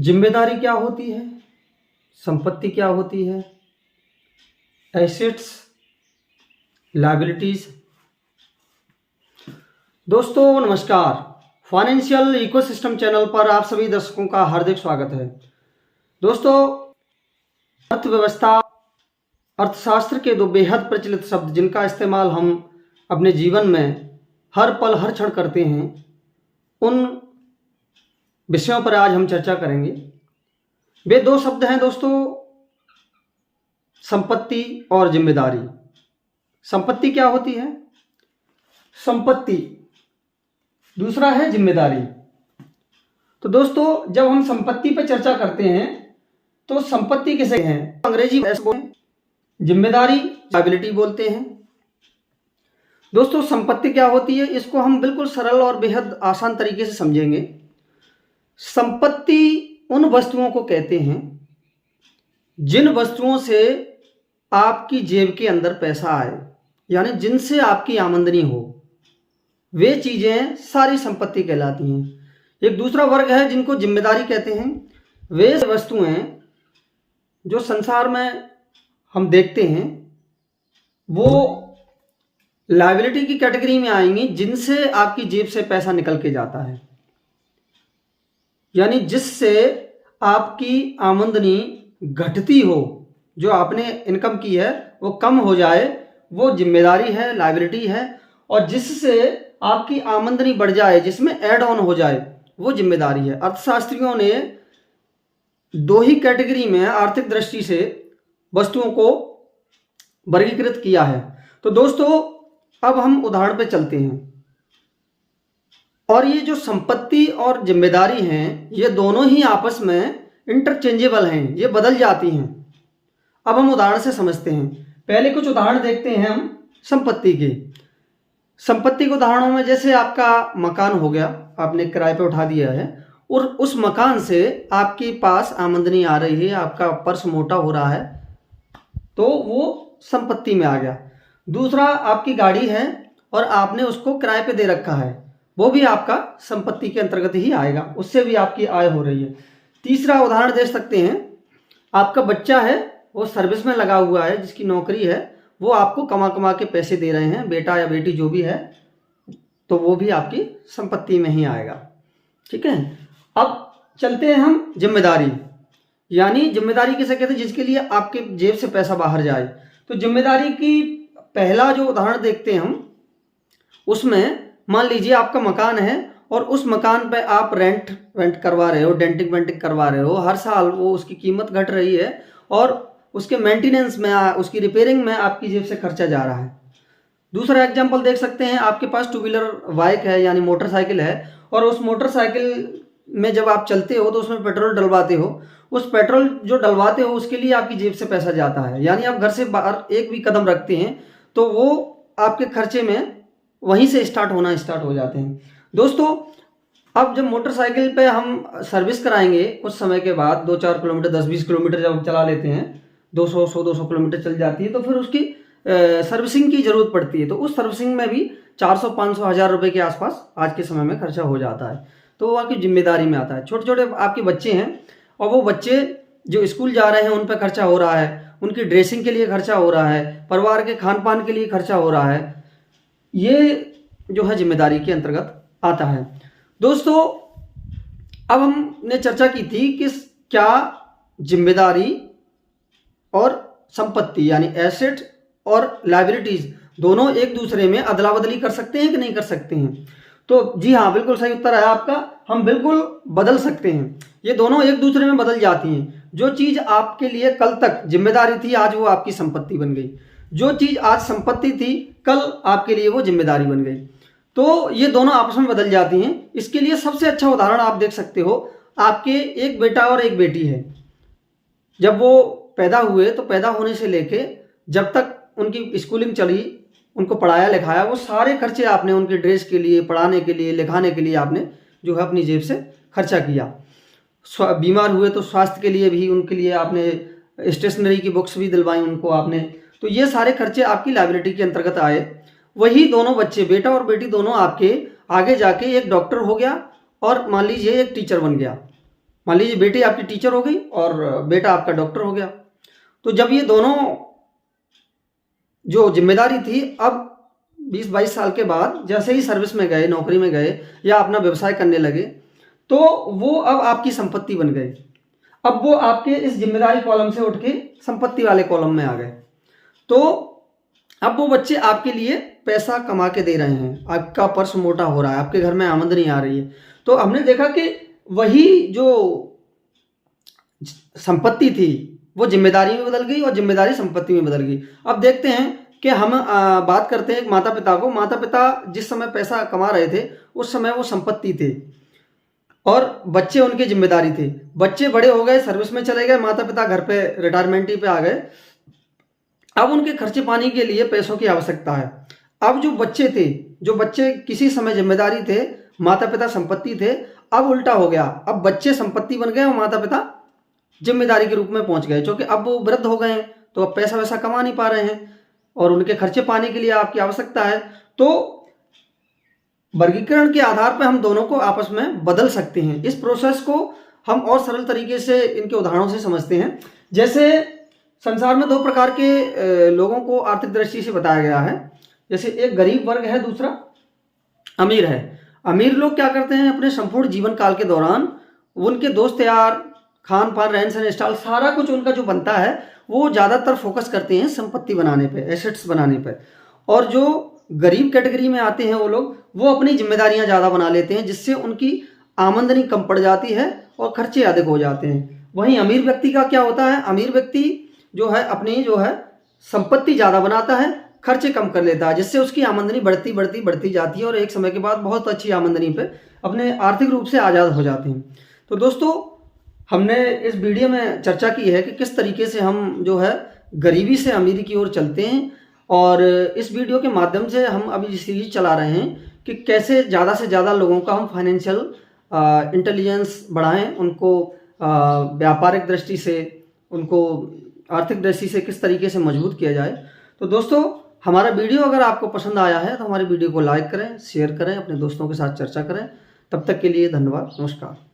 जिम्मेदारी क्या होती है, संपत्ति क्या होती है, एसेट्स, लायबिलिटीज। दोस्तों नमस्कार, फाइनेंशियल इकोसिस्टम चैनल पर आप सभी दर्शकों का हार्दिक स्वागत है। दोस्तों, अर्थव्यवस्था, अर्थशास्त्र के दो बेहद प्रचलित शब्द जिनका इस्तेमाल हम अपने जीवन में हर पल हर क्षण करते हैं, उन विषयों पर आज हम चर्चा करेंगे। वे दो शब्द हैं दोस्तों, संपत्ति और जिम्मेदारी। संपत्ति क्या होती है, संपत्ति, दूसरा है जिम्मेदारी। तो दोस्तों, जब हम संपत्ति पर चर्चा करते हैं तो संपत्ति किसे हैं, अंग्रेजी में जिम्मेदारी, लायबिलिटी बोलते हैं। दोस्तों, संपत्ति क्या होती है, इसको हम बिल्कुल सरल और बेहद आसान तरीके से समझेंगे। संपत्ति उन वस्तुओं को कहते हैं जिन वस्तुओं से आपकी जेब के अंदर पैसा आए, यानी जिनसे आपकी आमदनी हो, वे चीजें सारी संपत्ति कहलाती हैं। एक दूसरा वर्ग है जिनको जिम्मेदारी कहते हैं। वे वस्तुएं जो संसार में हम देखते हैं वो लायबिलिटी की कैटेगरी में आएंगी, जिनसे आपकी जेब से पैसा निकल के जाता है, यानी जिससे आपकी आमदनी घटती हो, जो आपने इनकम की है वो कम हो जाए, वो जिम्मेदारी है, लायबिलिटी है। और जिससे आपकी आमदनी बढ़ जाए, जिसमें ऐड ऑन हो जाए, वो जिम्मेदारी है। अर्थशास्त्रियों ने दो ही कैटेगरी में आर्थिक दृष्टि से वस्तुओं को वर्गीकृत किया है। तो दोस्तों, अब हम उदाहरण पे चलते हैं। और ये जो संपत्ति और जिम्मेदारी हैं, ये दोनों ही आपस में इंटरचेंजेबल हैं, ये बदल जाती हैं। अब हम उदाहरण से समझते हैं। पहले कुछ उदाहरण देखते हैं हम संपत्ति के। संपत्ति के उदाहरणों में जैसे आपका मकान हो गया, आपने किराए पे उठा दिया है और उस मकान से आपके पास आमदनी आ रही है, आपका पर्स मोटा हो रहा है, तो वो संपत्ति में आ गया। दूसरा, आपकी गाड़ी है और आपने उसको किराए पे दे रखा है, वो भी आपका संपत्ति के अंतर्गत ही आएगा, उससे भी आपकी आय हो रही है। तीसरा उदाहरण दे सकते हैं, आपका बच्चा है, वो सर्विस में लगा हुआ है, जिसकी नौकरी है, वो आपको कमा कमा के पैसे दे रहे हैं, बेटा या बेटी जो भी है, तो वो भी आपकी संपत्ति में ही आएगा। ठीक है। अब चलते हैं हम जिम्मेदारी, यानी जिम्मेदारी किसे कहते हैं, जिसके लिए आपके जेब से पैसा बाहर जाए। तो जिम्मेदारी की पहला जो उदाहरण देखते हैं हम, उसमें मान लीजिए आपका मकान है और उस मकान पे आप रेंट करवा रहे हो, डेंटिंग वेंटिंग करवा रहे हो, हर साल वो उसकी कीमत घट रही है और उसके मेंटेनेंस में, उसकी रिपेयरिंग में आपकी जेब से खर्चा जा रहा है। दूसरा एग्जांपल देख सकते हैं, आपके पास टू व्हीलर बाइक है, यानी मोटरसाइकिल है, और उस मोटरसाइकिल में जब आप चलते हो तो उसमें पेट्रोल डलवाते हो। उस पेट्रोल जो डलवाते हो उसके लिए आपकी जेब से पैसा जाता है, यानी आप घर से बाहर एक भी कदम रखते हैं तो वो आपके खर्चे में वहीं से स्टार्ट हो जाते हैं। दोस्तों, अब जब मोटरसाइकिल पे हम सर्विस कराएंगे कुछ समय के बाद, 2-4 किलोमीटर, 10-20 किलोमीटर जब हम चला लेते हैं, 200 किलोमीटर चल जाती है, तो फिर उसकी सर्विसिंग की ज़रूरत पड़ती है। तो उस सर्विसिंग में भी 400-500 हज़ार रुपये के आसपास आज के समय में खर्चा हो जाता है। तो वो आपकी जिम्मेदारी में आता है। छोटे छोटे आपके बच्चे हैं और वो बच्चे जो स्कूल जा रहे हैं, उन पर खर्चा हो रहा है, उनकी ड्रेसिंग के लिए खर्चा हो रहा है, परिवार के खान पान के लिए खर्चा हो रहा है, ये जो है जिम्मेदारी के अंतर्गत आता है। दोस्तों, अब हमने चर्चा की थी कि क्या जिम्मेदारी और संपत्ति यानी एसेट और लायबिलिटीज दोनों एक दूसरे में अदला बदली कर सकते हैं कि नहीं कर सकते हैं। तो जी हाँ, बिल्कुल सही उत्तर है आपका, हम बिल्कुल बदल सकते हैं। ये दोनों एक दूसरे में बदल जाती हैं। जो चीज़ आपके लिए कल तक जिम्मेदारी थी, आज वो आपकी संपत्ति बन गई। जो चीज़ आज संपत्ति थी, कल आपके लिए वो जिम्मेदारी बन गई। तो ये दोनों आपस में बदल जाती हैं। इसके लिए सबसे अच्छा उदाहरण आप देख सकते हो, आपके एक बेटा और एक बेटी है। जब वो पैदा हुए तो पैदा होने से लेके जब तक उनकी स्कूलिंग चली, उनको पढ़ाया लिखाया, वो सारे खर्चे आपने उनके ड्रेस के लिए, पढ़ाने के लिए, लिखाने के लिए आपने जो है अपनी जेब से खर्चा किया। बीमार हुए तो स्वास्थ्य के लिए भी उनके लिए आपने स्टेशनरी की बुक्स भी दिलवाई उनको आपने। तो ये सारे खर्चे आपकी लायबिलिटी के अंतर्गत आए। वही दोनों बच्चे, बेटा और बेटी दोनों आपके, आगे जाके एक डॉक्टर हो गया और मान लीजिए एक टीचर बन गया। मान लीजिए बेटी आपकी टीचर हो गई और बेटा आपका डॉक्टर हो गया। तो जब ये दोनों जो जिम्मेदारी थी, अब 20-22 साल के बाद जैसे ही सर्विस में गए, नौकरी में गए या अपना व्यवसाय करने लगे, तो वो अब आपकी संपत्ति बन गए। अब वो आपके इस जिम्मेदारी कॉलम से उठ के संपत्ति वाले कॉलम में आ गए। तो अब वो बच्चे आपके लिए पैसा कमा के दे रहे हैं, आपका पर्स मोटा हो रहा है, आपके घर में आमदनी आ रही है। तो हमने देखा कि वही जो संपत्ति थी वो जिम्मेदारी में बदल गई और जिम्मेदारी संपत्ति में बदल गई। अब देखते हैं कि हम बात करते हैं एक माता पिता को। माता पिता जिस समय पैसा कमा रहे थे उस समय वो संपत्ति थे और बच्चे उनकी जिम्मेदारी थे। बच्चे बड़े हो गए, सर्विस में चले गए, माता पिता घर पे रिटायरमेंटी पे आ गए। अब उनके खर्चे पानी के लिए पैसों की आवश्यकता है। अब जो बच्चे थे, जो बच्चे किसी समय जिम्मेदारी थे, माता पिता संपत्ति थे, अब उल्टा हो गया। अब बच्चे संपत्ति बन गए और माता पिता जिम्मेदारी के रूप में पहुंच गए, क्योंकि अब वो वृद्ध हो गए हैं, तो अब पैसा वैसा कमा नहीं पा रहे हैं और उनके खर्चे पाने के लिए आपकी आवश्यकता है। तो वर्गीकरण के आधार पर हम दोनों को आपस में बदल सकते हैं। इस प्रोसेस को हम और सरल तरीके से इनके उदाहरणों से समझते हैं। जैसे संसार में 2 प्रकार के लोगों को आर्थिक दृष्टि से बताया गया है। जैसे एक गरीब वर्ग है, दूसरा अमीर है। अमीर लोग क्या करते हैं, अपने संपूर्ण जीवन काल के दौरान उनके दोस्त यार, खान पान, रहन सहन, स्टाइल, सारा कुछ उनका जो बनता है वो ज़्यादातर फोकस करते हैं संपत्ति बनाने पे, एसेट्स बनाने पे। और जो गरीब कैटेगरी में आते हैं वो लोग, वो अपनी जिम्मेदारियां ज़्यादा बना लेते हैं, जिससे उनकी आमदनी कम पड़ जाती है और खर्चे अधिक हो जाते हैं। वहीं अमीर व्यक्ति का क्या होता है, अमीर व्यक्ति जो है अपनी जो है संपत्ति ज़्यादा बनाता है, खर्चे कम कर लेता है, जिससे उसकी आमदनी बढ़ती जाती है और एक समय के बाद बहुत अच्छी आमदनी पे अपने आर्थिक रूप से आज़ाद हो जाते हैं। तो दोस्तों, हमने इस वीडियो में चर्चा की है कि किस तरीके से हम जो है गरीबी से अमीरी की ओर चलते हैं, और इस वीडियो के माध्यम से हम अभी सीरीज चला रहे हैं कि कैसे ज़्यादा से ज़्यादा लोगों का हम फाइनेंशियल इंटेलिजेंस बढ़ाएं, उनको व्यापारिक दृष्टि से, उनको आर्थिक दृष्टि से किस तरीके से मजबूत किया जाए। तो दोस्तों, हमारा वीडियो अगर आपको पसंद आया है तो हमारी वीडियो को लाइक करें, शेयर करें, अपने दोस्तों के साथ चर्चा करें। तब तक के लिए धन्यवाद, नमस्कार।